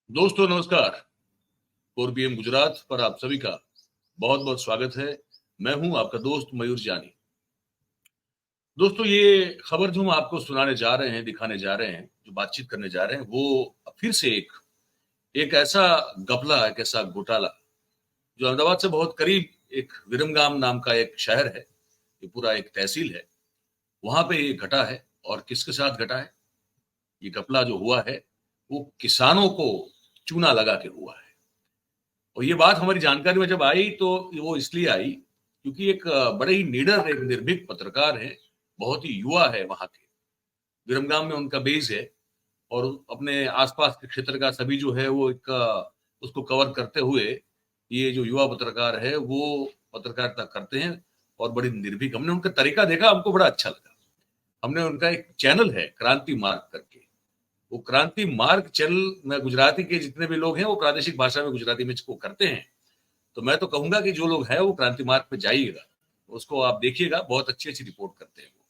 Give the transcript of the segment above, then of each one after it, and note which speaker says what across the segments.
Speaker 1: दोस्तों नमस्कार। 4 PM गुजरात पर आप सभी का बहुत बहुत स्वागत है। मैं हूं आपका दोस्त मयूर जानी। दोस्तों ये खबर जो हम आपको सुनाने जा रहे हैं, दिखाने जा रहे हैं, जो बातचीत करने जा रहे हैं, वो फिर से एक ऐसा घपला, एक ऐसा घोटाला जो अहमदाबाद से बहुत करीब एक विरमगाम नाम का एक शहर है, ये पूरा एक तहसील है, वहां पे ये घटा है। और किसके साथ घटा है? ये घपला जो हुआ है वो किसानों को चूना लगा के हुआ है। और ये बात हमारी जानकारी में जब आई तो वो इसलिए आई क्योंकि एक बड़े ही निडर, एक निर्भीक पत्रकार है, बहुत ही युवा है, वहां के विरमगाम में उनका बेस है। और अपने आसपास के क्षेत्र का सभी जो है वो एक उसको कवर करते हुए ये जो युवा पत्रकार है वो पत्रकारिता करते हैं। और बड़ी निर्भीक, हमने उनका तरीका देखा, हमको बड़ा अच्छा लगा। हमने उनका एक चैनल है क्रांति मार्ग करके, वो क्रांति मार्ग चैनल में गुजराती के जितने भी लोग हैं वो प्रादेशिक भाषा में गुजराती में इसको करते हैं। तो मैं तो कहूंगा कि जो लोग हैं वो क्रांति मार्ग पे जाइएगा, उसको आप देखिएगा, बहुत अच्छी अच्छी रिपोर्ट करते हैं वो।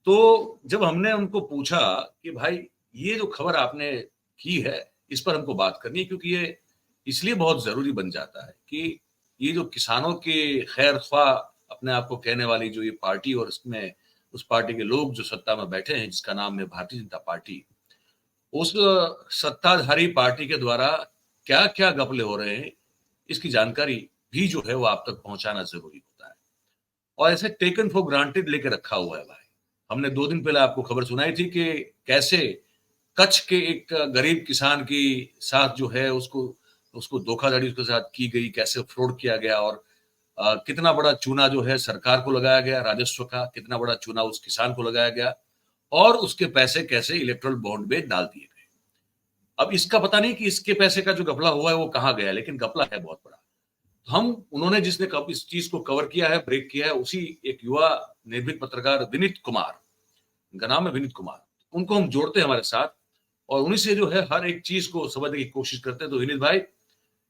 Speaker 1: तो जब हमने उनको पूछा कि भाई ये जो खबर आपने की है इस पर हमको बात करनी है, क्योंकि ये इसलिए बहुत जरूरी बन जाता है कि ये जो किसानों के खैर ख्वाह अपने आप को कहने वाली जो ये पार्टी और इसमें उस पार्टी के लोग जो सत्ता में बैठे हैं, जिसका नाम है भारतीय जनता पार्टी, उस सत्ताधारी पार्टी के द्वारा क्या क्या घपले हो रहे हैं इसकी जानकारी भी जो है वो आप तक पहुंचाना जरूरी होता है। और ऐसे टेकन फॉर ग्रांटेड लेके रखा हुआ है भाई। हमने 2 दिन पहले आपको खबर सुनाई थी कि कैसे कच्छ के एक गरीब किसान की साथ जो है उसको उसको धोखाधड़ी उसके साथ की गई, कैसे फ्रॉड किया गया। और कितना बड़ा चूना जो है सरकार को लगाया गया, राजस्व का कितना बड़ा चूना उस किसान को लगाया गया, और उसके पैसे कैसे इलेक्ट्रल बॉन्ड में डाल दिए गए। अब इसका पता नहीं कि इसके पैसे का जो घपला हुआ है वो कहां गया, लेकिन घपला है बहुत बड़ा। तो हम उन्होंने जिसने इस चीज को कवर किया है, ब्रेक किया है, उसी एक युवा निर्भीक पत्रकार विनीत कुमार, उनका नाम है विनीत कुमार, उनको हम जोड़ते हैं हमारे साथ और उन्हीं से जो है हर एक चीज को समझने की कोशिश करते हैं। तो विनीत भाई,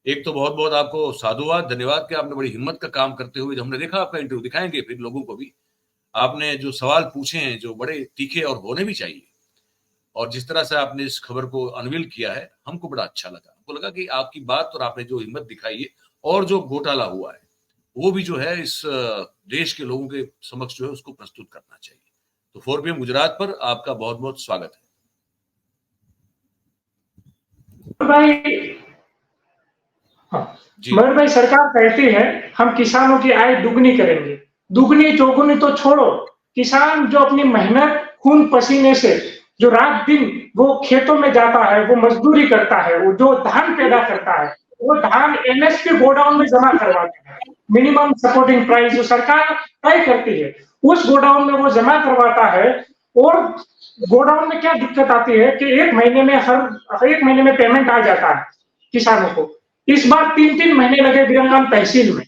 Speaker 1: एक तो बहुत बहुत आपको साधुवाद, धन्यवाद कि आपने बड़ी हिम्मत का काम करते हुए, जब हमने देखा आपका इंटरव्यू, दिखाएंगे फिर लोगों को भी, आपने जो सवाल पूछे हैं जो बड़े तीखे और होने भी चाहिए, और जिस तरह से आपने इस खबर को अनवील किया है, हमको बड़ा अच्छा लगा। हमको लगा कि आपकी बात और आपने जो हिम्मत दिखाई है और जो घोटाला हुआ है वो भी जो है इस देश के लोगों के समक्ष जो है उसको प्रस्तुत करना चाहिए। तो 4 PM गुजरात पर आपका बहुत बहुत स्वागत है
Speaker 2: भाई। हाँ,
Speaker 1: जी।
Speaker 2: मगर भाई सरकार कहती है हम किसानों की आय दुगनी करेंगे। दुगनी चौगुनी तो छोड़ो, किसान जो अपनी मेहनत खून पसीने से जो रात दिन वो खेतों में जाता है, वो मजदूरी करता है, वो जो धान पैदा करता है, वो धान एमएसपी गोडाउन में जमा करवाता है। मिनिमम सपोर्टिंग प्राइस जो सरकार तय करती है उस गोडाउन में वो जमा करवाता है। और गोडाउन में क्या दिक्कत आती है कि एक महीने में पेमेंट आ जाता है किसानों को। इस बार 3-3 महीने लगे विरमगाम तहसील में।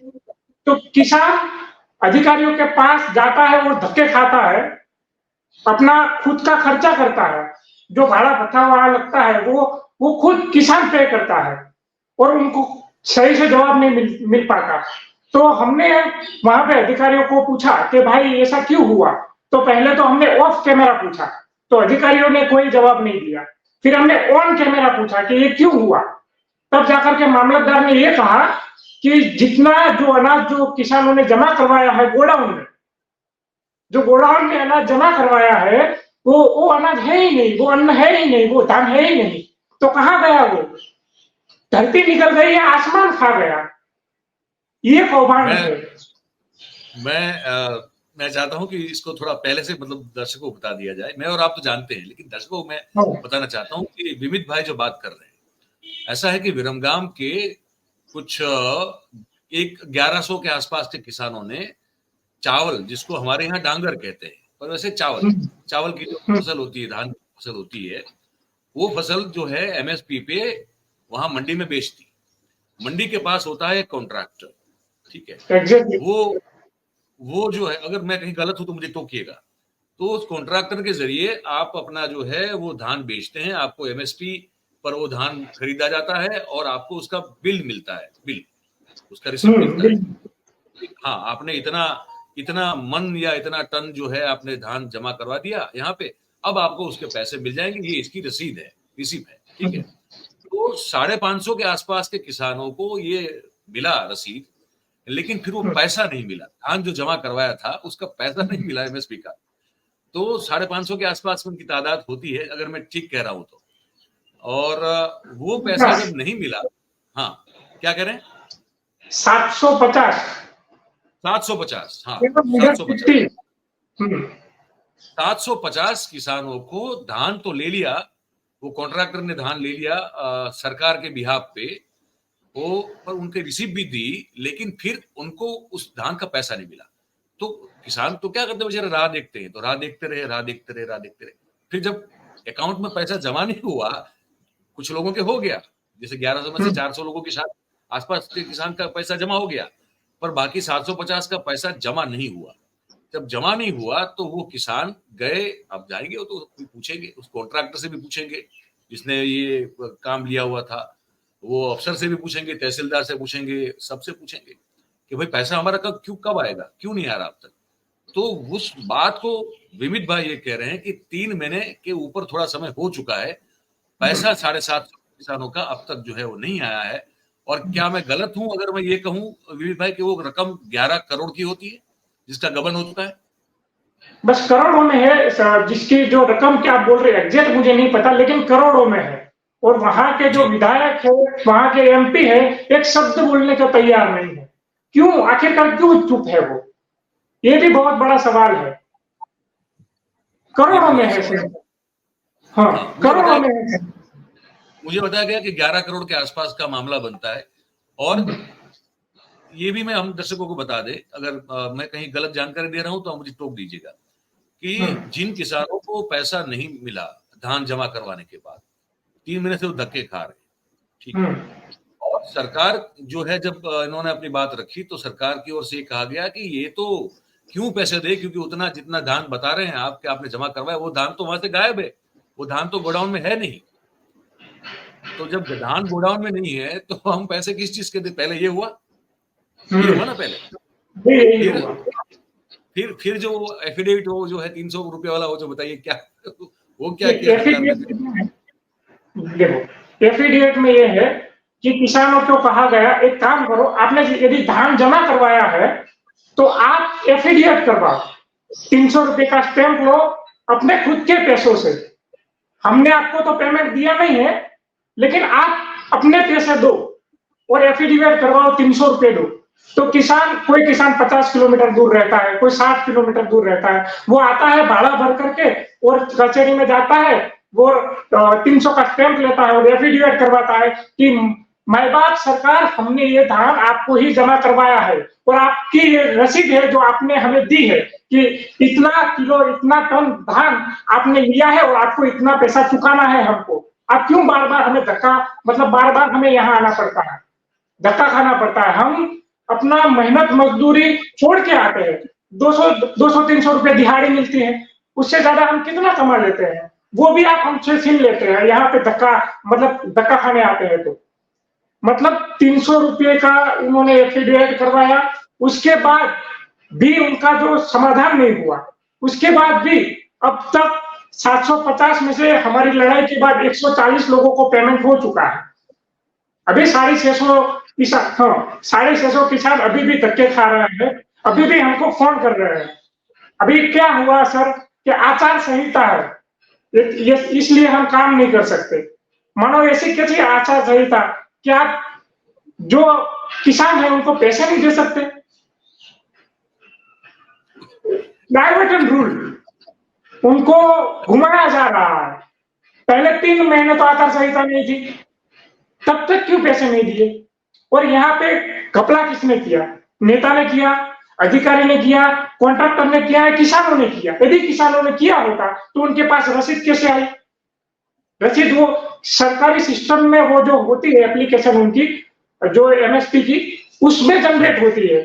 Speaker 2: तो किसान अधिकारियों के पास जाता है और धक्के खाता है, अपना खुद का खर्चा करता है, जो भाड़ा भत्ता वहां लगता है वो खुद किसान पे करता है, और उनको सही से जवाब नहीं मिल पाता। तो हमने वहां पे अधिकारियों को पूछा कि भाई ऐसा क्यों हुआ। तो पहले तो हमने ऑफ कैमरा पूछा, तो अधिकारियों ने कोई जवाब नहीं दिया। फिर हमने ऑन कैमरा पूछा कि ये क्यों हुआ। तब जाकर के मामलतदार ने यह कहा कि जितना जो अनाज जो किसानों ने जमा करवाया है गोडाउन में, जो गोडाउन में अनाज जमा करवाया है वो अनाज है ही नहीं, वो अन्न है ही नहीं, वो धान है ही नहीं। तो कहां गया वो? धरती निकल गई है, आसमान खा गया। ये कौभांड है।
Speaker 1: मैं चाहता हूं कि इसको थोड़ा पहले से मतलब दर्शकों को बता दिया जाए। मैं और आप तो जानते हैं, लेकिन दर्शकों को मैं बताना चाहता हूं कि विमित भाई जो बात कर रहे हैं, ऐसा है कि विरमगाम के कुछ 1100 के आसपास के किसानों ने चावल, जिसको हमारे यहाँ डांगर कहते हैं पर वैसे चावल की जो फसल होती है, धान की फसल होती है, वो फसल जो है एमएसपी पे वहां मंडी में बेचती। मंडी के पास होता है कॉन्ट्रैक्टर, ठीक है।
Speaker 2: एग्जैक्टली।
Speaker 1: वो जो है, अगर मैं कहीं गलत हूं तो मुझे टोकिएगा, तो उस कॉन्ट्रैक्टर के जरिए आप अपना जो है वो धान बेचते हैं, आपको एमएसपी पर वो धान खरीदा जाता है और आपको उसका बिल मिलता है, बिल उसका रिसिप्ट मिलता है। हाँ, आपने इतना इतना मन या इतना टन जो है आपने धान जमा करवा दिया यहाँ पे, अब आपको उसके पैसे मिल जाएंगे, ये इसकी रसीद है, रिसिप्ट है, ठीक है। तो 550 के आसपास के किसानों को ये मिला रसीद, लेकिन फिर वो पैसा नहीं मिला। धान जो जमा करवाया था उसका पैसा नहीं मिला एमएसपी का। तो 550 के आसपास उनकी तादाद होती है, अगर मैं ठीक कह रहा हूं तो। और वो पैसा जब नहीं मिला, हाँ क्या कह रहे हैं?
Speaker 2: 750
Speaker 1: 750, हाँ
Speaker 2: 750
Speaker 1: 750 किसानों को धान तो ले लिया, वो कॉन्ट्रैक्टर ने धान ले लिया सरकार के बिहाफ पे, वो पर उनके रिसीव भी दी, लेकिन फिर उनको उस धान का पैसा नहीं मिला। तो किसान तो क्या करते बेचारे, राह देखते हैं, तो राह देखते रहे। फिर जब अकाउंट में पैसा जमा नहीं हुआ, कुछ लोगों के हो गया, जैसे 1100 में से 400 लोगों के साथ आसपास के किसान का पैसा जमा हो गया, पर बाकी 750 का पैसा जमा नहीं हुआ। जब जमा नहीं हुआ तो वो किसान गए, अब जाएंगे वो तो पूछेंगे, उस कॉन्ट्रैक्टर से भी पूछेंगे जिसने ये काम लिया हुआ था, वो अफसर से भी पूछेंगे, तहसीलदार से पूछेंगे, सबसे पूछेंगे कि भाई पैसा हमारा कब आएगा, क्यों नहीं आ रहा अब तक। तो उस बात को विमित भाई ये कह रहे हैं कि 3 महीने के ऊपर थोड़ा समय हो चुका है, पैसा 750 किसानों का अब तक जो है वो नहीं आया है। और क्या मैं गलत हूं अगर मैं ये कहूं विमित भाई कि वो रकम 11 करोड़ की होती है जिसका गबन हो चुका है?
Speaker 2: बस करोड़ों में है, जिसकी जो रकम क्या आप बोल रहे हैं एग्जैक्ट मुझे नहीं पता, लेकिन करोड़ों में है। और वहां के जो विधायक है, वहां के एमपी है, एक शब्द बोलने का तैयार नहीं है। क्यों, आखिरकार क्यों चुप है वो? ये भी बहुत बड़ा सवाल है। करोड़ों में है सर, हाँ करोड़ों में है।
Speaker 1: मुझे बताया गया कि 11 करोड़ के आसपास का मामला बनता है। और ये भी मैं हम दर्शकों को बता दें, अगर मैं कहीं गलत जानकारी दे रहा हूं तो आप मुझे टोक दीजिएगा, कि जिन किसानों को पैसा नहीं मिला धान जमा करवाने के बाद, 3 महीने से वो धक्के खा रहे, ठीक है। और सरकार जो है, जब इन्होंने अपनी बात रखी तो सरकार की ओर से ये कहा गया कि ये तो क्यों पैसे दे, क्योंकि उतना जितना धान बता रहे हैं आप कि आपने जमा करवाया, वो धान तो वहां से गायब है, वो धान तो गोडाउन में है नहीं। तो जब धान गोडाउन में नहीं है तो हम पैसे किस चीज के दे? पहले ये हुआ ना पहले। फिर जो एफिडेविट वो जो है 300 रुपए वाला, वो जो बताइए क्या, वो क्या किया?
Speaker 2: देखो एफिडेविट में ये है कि किसानों को कहा गया एक काम करो, आपने यदि धान जमा करवाया है तो आप एफिडेविट करवाओ, 300 रुपए का स्टैंप लो अपने खुद के पैसों से। हमने आपको तो पेमेंट दिया नहीं है, लेकिन आप अपने पैसे दो और एफिडेविट करवाओ, 300 रुपए दो। तो कोई किसान 50 किलोमीटर दूर रहता है, कोई 60 किलोमीटर दूर रहता है, वो आता है भाड़ा भर करके और कचहरी में जाता है, वो 300 का स्टैंप लेता है और एफिडेविट करवाता है कि मैं बात सरकार, हमने ये धान आपको ही जमा करवाया है और आपकी ये रसीद है जो आपने हमें दी है कि इतना किलो इतना टन धान आपने लिया है और आपको इतना पैसा चुकाना है हमको। आप क्यों बार बार हमें बार बार हमें यहाँ आना पड़ता है, धक्का खाना पड़ता है? हम अपना मेहनत मजदूरी छोड़ के आते हैं, 200-300 रुपए दिहाड़ी मिलती है, उससे ज्यादा हम कितना कमा लेते हैं, वो भी आप हमसे छीन लेते हैं। यहाँ पे धक्का खाने आते हैं। तो 300 रुपए का उन्होंने एफिडेविट करवाया, उसके बाद भी उनका जो समाधान नहीं हुआ, उसके बाद भी अब तक 750 में से हमारी लड़ाई के बाद 140 लोगों को पेमेंट हो चुका है। अभी 650 किसान अभी भी धक्के खा रहे हैं, अभी भी हमको फोन कर रहे हैं। अभी क्या हुआ सर कि आचार संहिता है, इसलिए हम काम नहीं कर सकते। मानो ऐसी कैसी आचार संहिता, क्या जो किसान है उनको पैसे नहीं दे सकते? डाइवर्जन रूल उनको घुमाया जा रहा है। पहले 3 महीने तो आचार संहिता नहीं थी, तब तक क्यों पैसे नहीं दिए? और यहाँ पे घपला किसने किया? नेता ने किया, अधिकारी ने किया, कॉन्ट्रैक्टर ने किया, किसानों ने किया। यदि किसानों ने किया होता तो उनके पास रसीद कैसे आई? रसीद वो सरकारी सिस्टम में वो जो होती है एप्लीकेशन उनकी, जो एमएसपी की, उसमें जनरेट होती है।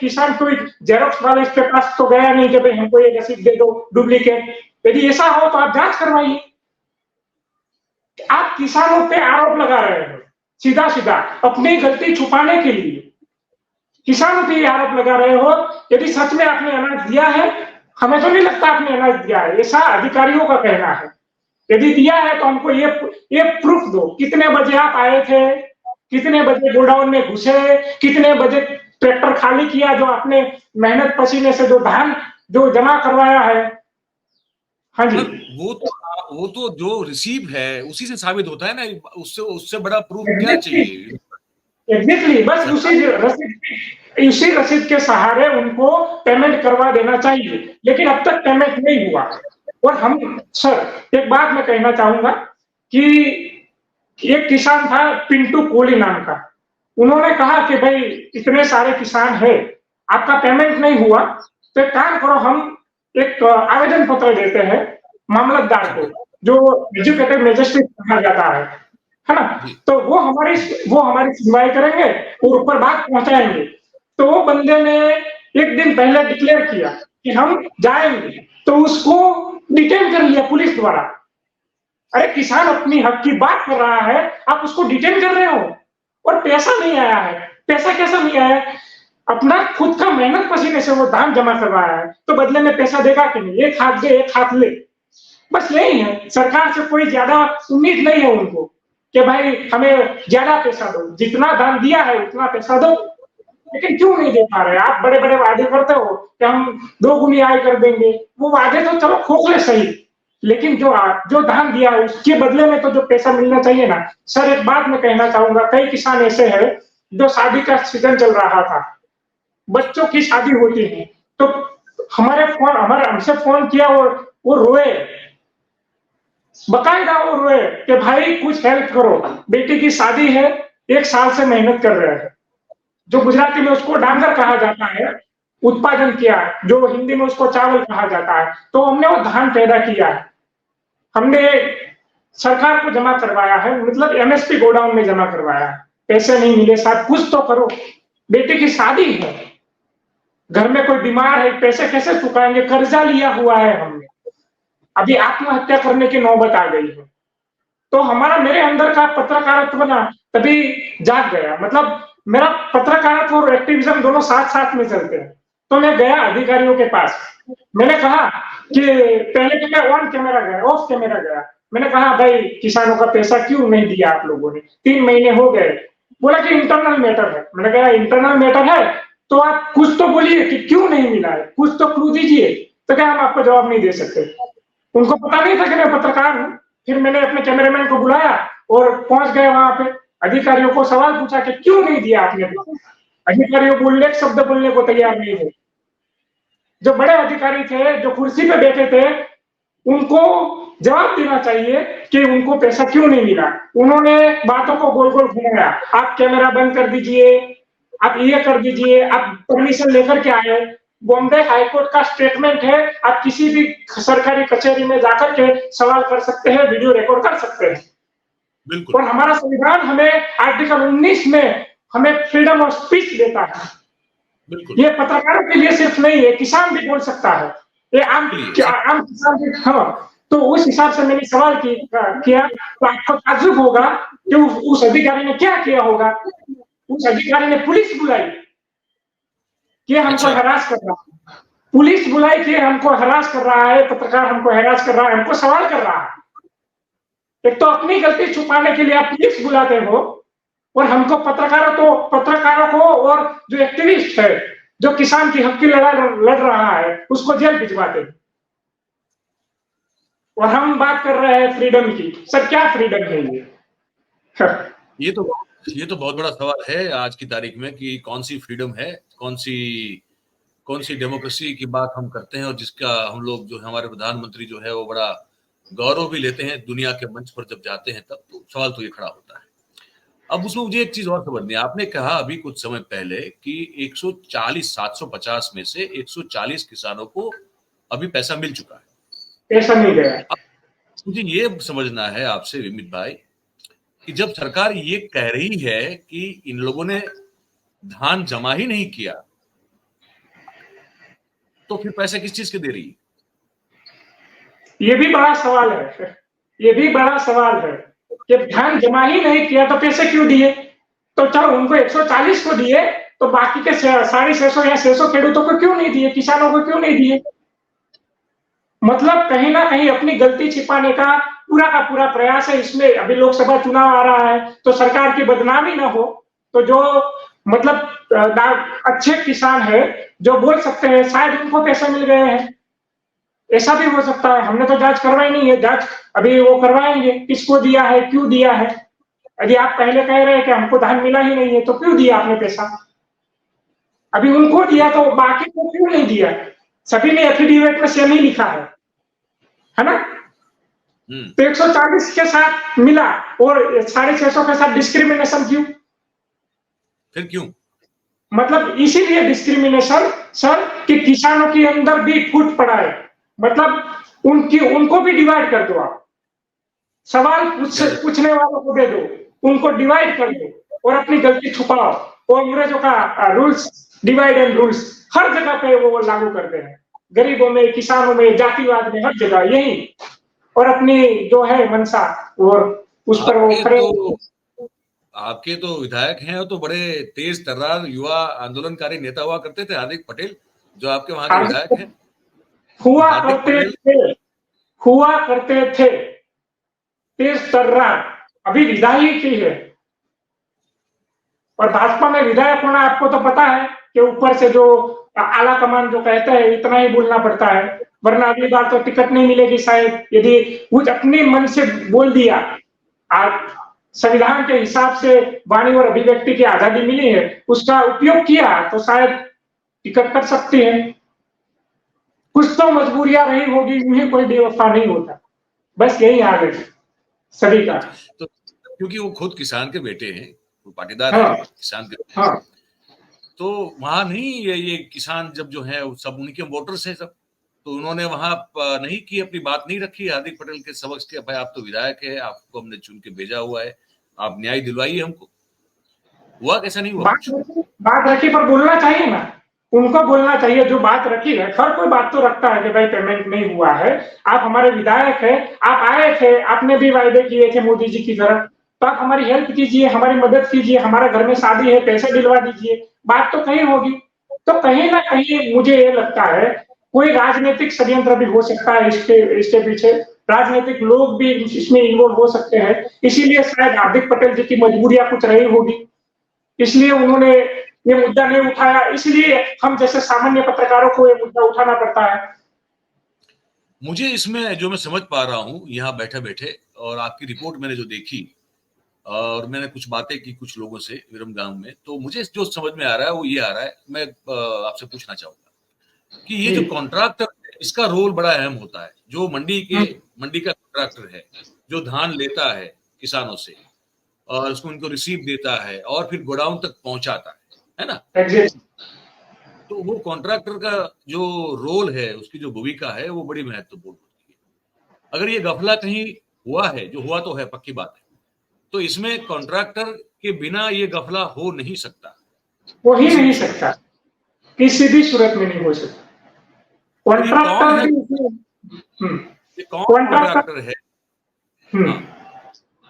Speaker 2: किसान कोई जेरोक्स वाले के पास तो गया नहीं कि भाई हमको ये रसीद दे दो डुप्लीकेट। यदि ऐसा हो तो आप जांच करवाइए। आप किसानों पे आरोप लगा रहे हैं सीधा अपनी गलती छुपाने के लिए, किसानों पे आरोप लगा रहे हो। यदि सच में आपने अनाज दिया है, हमें तो नहीं लगता आपने अनाज दिया है, ऐसा अधिकारियों का कहना है। यदि दिया है तो हमको ये प्रूफ दो, कितने बजे आप आए थे, कितने बजे गोडाउन में घुसे, कितने बजे ट्रैक्टर खाली किया, जो आपने मेहनत पसीने से जो धान जो जमा करवाया है। हाँ जी,
Speaker 1: वो तो जो रिसीव है उसी से साबित होता है ना, उससे बड़ा प्रूफ क्या
Speaker 2: एग्जैक्टली
Speaker 1: चाहिए?
Speaker 2: एग्जैक्टली, बस उसी रसीद के सहारे उनको पेमेंट करवा देना चाहिए, लेकिन अब तक पेमेंट नहीं हुआ। और हम सर एक बात मैं कहना चाहूंगा कि एक किसान था पिंटू कोहली नाम का, उन्होंने कहा कि भाई इतने सारे किसान है, आपका पेमेंट नहीं हुआ, तो एक काम करो, हम एक आवेदन पत्र देते हैं मामलतदार को, जो एजुकेटेड मजिस्ट्रेट कहा जाता है ना, तो वो हमारी सुनवाई करेंगे और ऊपर बात पहुंचाएंगे। तो वो बंदे ने एक दिन पहले डिक्लेयर किया कि हम जाएंगे, तो उसको डिटेन कर लिया पुलिस द्वारा। अरे किसान अपनी हक की बात कर रहा है, आप उसको डिटेन कर रहे हो, और पैसा नहीं आया है। पैसा कैसा नहीं आया? अपना खुद का मेहनत पसीने से वो धान जमा करवाया है, तो बदले में पैसा देगा कि नहीं? एक हाथ दे एक हाथ ले, बस यही है। सरकार से कोई ज्यादा उम्मीद नहीं है उनको कि भाई हमें ज्यादा पैसा दो, जितना दान दिया है उतना पैसा दो। लेकिन क्यों नहीं दे पा रहे? आप बड़े बड़े वादे करते हो कि हम 2 गुनी आय कर देंगे, वो वादे तो चलो खोखले सही, लेकिन जो दान दिया है उसके बदले में तो जो पैसा मिलना चाहिए ना। सर एक बात मैं कहना चाहूंगा, कई किसान ऐसे हैं जो शादी का सीजन चल रहा था, बच्चों की शादी होती है, तो हमसे फोन किया और वो रोए, बकायदा वो रोए कि भाई कुछ हेल्प करो, बेटी की शादी है, 1 साल से मेहनत कर रहे हैं, जो गुजराती में उसको डांगर कहा जाता है, उत्पादन किया, जो हिंदी में उसको चावल कहा जाता है, तो हमने वो धान पैदा किया है, हमने सरकार को जमा करवाया है, मतलब एमएसपी गोडाउन में जमा करवाया है, पैसे नहीं मिले, साथ कुछ तो करो, बेटी की शादी है, घर में कोई बीमार है, पैसे कैसे चुकाएंगे, कर्जा लिया हुआ है हमने, अभी आत्महत्या करने की नौबत आ गई है। तो मेरे अंदर का पत्रकारित्व ना तभी जाग गया, मतलब मेरा पत्रकारित्व और एक्टिविज्म दोनों साथ साथ में चलते हैं। तो मैं गया अधिकारियों के पास, मैंने कहा कि पहले तो मैं ऑन कैमरा गया, ऑफ कैमरा गया, मैंने कहा भाई किसानों का पैसा क्यों नहीं दिया आप लोगों ने, 3 महीने हो गए। बोला कि इंटरनल मैटर है। मैंने कहा इंटरनल मैटर है तो आप कुछ तो बोलिए कि क्यों नहीं मिला है, कुछ तो क्लू दीजिए। तो क्या हम आपको जवाब नहीं दे सकते? उनको पता नहीं था कि मैं पत्रकार हूं। फिर मैंने अपने कैमरामैन को बुलाया और पहुंच गए वहां पे, अधिकारियों को सवाल पूछा कि क्यों नहीं दिया आपने। अधिकारियों बोलने एक शब्द बोलने को तैयार नहीं थे। जो बड़े अधिकारी थे, जो कुर्सी पे बैठे थे, उनको जवाब देना चाहिए कि उनको पैसा क्यों नहीं मिला। उन्होंने बातों को गोल गोल घुमाया, आप कैमरा बंद कर दीजिए, आप ये कर दीजिए, आप परमिशन लेकर के आए, बॉम्बे हाईकोर्ट का स्टेटमेंट है, आप किसी भी सरकारी कचहरी में जाकर के सवाल कर सकते हैं, वीडियो रिकॉर्ड कर सकते हैं।
Speaker 1: बिल्कुल।
Speaker 2: और हमारा संविधान हमें आर्टिकल 19 में हमें फ्रीडम ऑफ स्पीच देता है।
Speaker 1: बिल्कुल।
Speaker 2: ये पत्रकारों के लिए सिर्फ नहीं है, किसान भी बोल सकता है, ये आम किसान भी। हाँ, तो उस हिसाब से मैंने सवाल किया, तो आपको ताज्जुब होगा कि उस अधिकारी ने क्या किया होगा। उस अधिकारी ने पुलिस बुलाई कि हमको हरास कर रहा है, पुलिस बुलाई कि हमको हरास कर रहा है, पत्रकार हमको हरास कर रहा है, हमको सवाल कर रहा है। एक तो अपनी गलती छुपाने के लिए आप पुलिस बुलाते हो, और हमको पत्रकारों को और जो एक्टिविस्ट है, जो किसान की हक की लड़ाई लड़ रहा है, उसको जेल भिजवाते हैं। और हम बात कर रहे हैं फ्रीडम की। सर क्या फ्रीडम है
Speaker 1: ये तो बहुत बड़ा सवाल है आज की तारीख में कि कौन सी फ्रीडम है, कौन सी डेमोक्रेसी की बात हम करते हैं, और जिसका हम लोग जो हमारे प्रधानमंत्री जो है वो बड़ा गौरव भी लेते हैं दुनिया के मंच पर जब जाते हैं तब। तो सवाल तो ये खड़ा होता है। अब उसमें मुझे एक चीज और समझनी है, आपने कहा अभी कुछ समय पहले कि 750 में से 140 किसानों को अभी पैसा मिल चुका है,
Speaker 2: पैसा मिल गया।
Speaker 1: मुझे ये समझना है आपसे विमित भाई कि जब सरकार ये कह रही है कि इन लोगों ने धान जमा ही नहीं किया, तो फिर पैसे किस चीज के दे रही है?
Speaker 2: ये भी बड़ा सवाल है, ये भी बड़ा सवाल है कि धान जमा ही नहीं किया तो पैसे क्यों दिए। तो चलो उनको 140 को दिए, तो बाकी के 650 या 600 खेडूतों को क्यों नहीं दिए, किसानों को क्यों नहीं दिए? मतलब कहीं ना कहीं अपनी गलती छिपाने का पूरा का पूरा प्रयास है इसमें। अभी लोकसभा चुनाव आ रहा है तो सरकार की बदनामी न हो, तो जो मतलब अच्छे किसान है जो बोल सकते हैं, शायद उनको पैसे मिल गए हैं, ऐसा भी हो सकता है। हमने तो जांच करवाई नहीं है, जांच अभी वो करवाएंगे, किसको दिया है, क्यों दिया है। यदि आप पहले कह रहे हैं कि हमको धान मिला ही नहीं है तो क्यों दिया आपने पैसा? अभी उनको दिया तो बाकी को क्यों नहीं दिया? सभी ने एफिडेविट में सेम ही लिखा है ना? तो 140 के साथ मिला और 650 के साथ डिस्क्रिमिनेशन क्यों?
Speaker 1: फिर क्यों?
Speaker 2: मतलब इसीलिए डिस्क्रिमिनेशन सर कि किसानों के अंदर भी फूट पड़ा है। मतलब उनको भी डिवाइड कर दो आप, सवाल पूछने वालों को दे दो, उनको डिवाइड कर दो और अपनी गलती छुपाओ। और अंग्रेजों का रूल्स, डिवाइड एंड रूल्स हर जगह पे वो लागू करते हैं, गरीबों में, किसानों में, जातिवाद में, हर जगह यही। और अपनी जो है मंशा और उस पर वो खड़े।
Speaker 1: आपके तो विधायक हैं, तो बड़े तेज तर्रार युवा आंदोलनकारी नेता हुआ करते थे, हार्दिक पटेल, जो आपके वहां के विधायक हैं।
Speaker 2: हुआ करते थे तेज तर्रार, अभी विधायक ही है। और भाजपा में विधायक होना आपको तो पता है कि ऊपर से जो आला कमान जो कहता है इतना ही बोलना पड़ता है, वरना अगली बार तो टिकट नहीं मिलेगी शायद। यदि कुछ अपने मन से बोल दिया, आज संविधान के हिसाब से वाणी और अभिव्यक्ति की आजादी मिली है, उसका उपयोग किया तो शायद टिकट कर सकती है। कुछ तो मजबूरियां रही होगी, उन्हें कोई बेवफा नहीं होता। बस यही हाल है सभी का।
Speaker 1: तो क्योंकि वो खुद किसान के बेटे हैं, वो पाटीदार
Speaker 2: हाँ,
Speaker 1: है किसान के बेटे।
Speaker 2: हाँ,
Speaker 1: तो वहां नहीं ये किसान जब जो है सब उनके वोटर्स हैं सब, तो उन्होंने वहां नहीं की, अपनी बात नहीं रखी हार्दिक पटेल के समक्ष के, भाई आप तो विधायक है, आपको हमने चुन के भेजा हुआ है, आप न्याय दिलवाइए हमको। हुआ कैसा नहीं हुआ?
Speaker 2: बात रखी पर बोलना चाहिए ना, उनको बोलना चाहिए जो बात रखी है। हर कोई बात तो रखता है कि भाई पेमेंट नहीं हुआ है, आप हमारे विधायक है, आप आए थे, आपने भी वायदे किए थे मोदी जी की तरह, तो आप हमारी हेल्प कीजिए, हमारी मदद कीजिए, हमारे घर में शादी है, पैसे दिलवा दीजिए, बात तो कहीं होगी। तो कहीं ना कहीं मुझे ये लगता है कोई राजनीतिक षड्यंत्र भी हो सकता है इसके पीछे, राजनीतिक लोग भी इसमें इन्वॉल्व हो सकते हैं। इसीलिए शायद हार्दिक पटेल जी की मजबूरियां कुछ रही होगी, इसलिए उन्होंने ये मुद्दा नहीं उठाया, इसलिए हम जैसे सामान्य पत्रकारों को ये मुद्दा उठाना पड़ता है।
Speaker 1: मुझे इसमें जो मैं समझ पा रहा हूँ यहाँ बैठे बैठे, और आपकी रिपोर्ट मैंने जो देखी और मैंने कुछ बातें की कुछ लोगों से विरमगाम में, तो मुझे जो समझ में आ रहा है वो ये आ रहा है, मैं आपसे पूछना चाहूंगा कि ये जो कॉन्ट्रैक्टर है इसका रोल बड़ा अहम होता है। जो मंडी का कॉन्ट्रैक्टर है, जो धान लेता है किसानों से और उसको उनको रिसीव देता है और फिर गोडाउन तक पहुंचाता है ना? तो वो कॉन्ट्रैक्टर का जो रोल है, उसकी जो भूमिका है, वो बड़ी महत्वपूर्ण होती है। अगर ये गफला कहीं हुआ है, जो हुआ तो है, पक्की बात है, तो इसमें कॉन्ट्रैक्टर के बिना ये गफला हो नहीं सकता,
Speaker 2: हो ही नहीं सकता, किसी भी सूरत में नहीं हो सकता। कॉन्ट्रैक्टर है,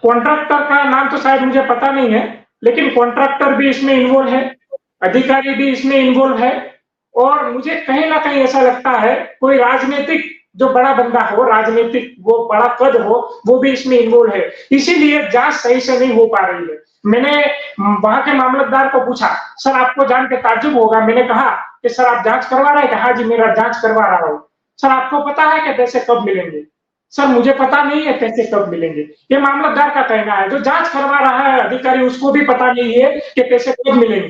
Speaker 2: कॉन्ट्रैक्टर का नाम तो शायद मुझे पता नहीं है, लेकिन कॉन्ट्रैक्टर भी इसमें इन्वॉल्व है, अधिकारी भी इसमें इन्वॉल्व है। और मुझे कहीं ना कहीं ऐसा लगता है कोई राजनीतिक जो बड़ा बंदा हो, राजनीतिक वो बड़ा कद हो, वो भी इसमें इन्वॉल्व है, इसीलिए जांच सही से नहीं हो पा रही है। मैंने वहां के मामलतदार को पूछा, सर आपको जान के ताज्जुब होगा, मैंने कहा कि सर आप जांच करवा रहे हैं? हाँ जी मेरा जांच करवा रहा हूँ। सर आपको पता है कि पैसे कब मिलेंगे? सर मुझे पता नहीं है पैसे कब मिलेंगे। ये मामलतदार का कहना है, जो जांच करवा रहा है अधिकारी उसको भी पता नहीं है कि पैसे कब मिलेंगे।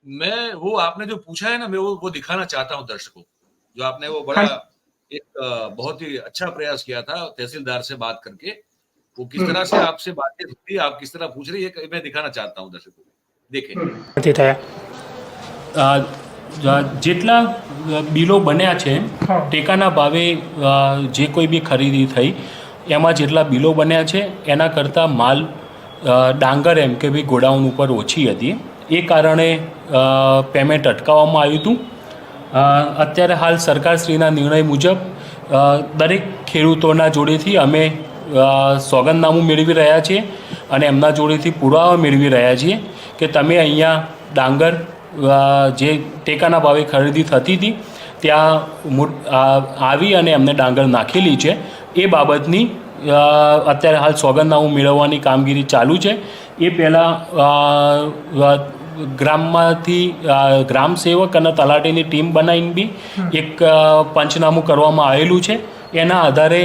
Speaker 1: मैं वो आपने जो पूछा है ना, मैं वो दिखाना चाहता हूँ दर्शकों, जो आपने वो बड़ा एक बहुत ही अच्छा प्रयास किया था तहसीलदार से बात करके, वो किस तरह से आपसे बातें होती, आप किस तरह पूछ रही है, मैं दिखाना चाहता हूँ दर्शकों को, देखें।
Speaker 3: જેટલા બિલો બન્યા છે ટેકાના ભાવે જે કોઈ બી ખરીદી થઈ એમાં જેટલા બિલો બન્યા છે એના કરતાં માલ ડાંગર એમ કે ભાઈ ગોડાઉન ઉપર ઓછી હતી, એ કારણે પેમેન્ટ અટકાવવામાં આવ્યું હતું. અત્યારે હાલ સરકારશ્રીના નિર્ણય મુજબ દરેક ખેડૂતોના જોડેથી અમે સોગંદનામું મેળવી રહ્યા છીએ અને એમના જોડેથી પુરાવા મેળવી રહ્યા છીએ કે તમે અહીંયા ડાંગર જે ટેકાના ભાવે ખરીદી થતી હતી ત્યાં આવી અને એમને ડાંગર નાખેલી છે, એ બાબતની અત્યારે હાલ સોગંદનામું મેળવવાની કામગીરી ચાલુ છે. એ પહેલાં ગ્રામમાંથી ગ્રામ સેવક અને તલાટીની ટીમ બનાવીને બી એક પંચનામું કરવામાં આવેલું છે. એના આધારે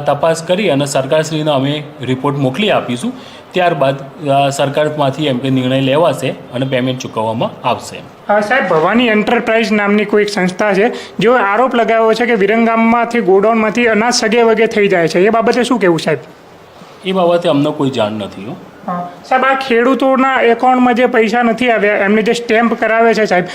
Speaker 3: તપાસ કરી અને સરકારશ્રીને અમે રિપોર્ટ મોકલી આપીશું. ત્યારબાદ સરકારમાંથી એમ કે નિર્ણય લેવાશે અને પેમેન્ટ ચૂકવવામાં આવશે.
Speaker 2: સાહેબ, ભવાની એન્ટરપ્રાઇઝ નામની કોઈ એક સંસ્થા છે જેઓ આરોપ લગાવ્યો છે કે વિરંગામમાંથી ગોડાઉનમાંથી અનાજ સગે વગે થઈ જાય છે. એ બાબતે શું કહેવું સાહેબ?
Speaker 3: એ બાબતે અમને કોઈ જાણ નથી.
Speaker 2: સાહેબ, આ ખેડૂતોના એકાઉન્ટમાં જે પૈસા નથી આવ્યા, એમને જે સ્ટેમ્પ કરાવે છે સાહેબ,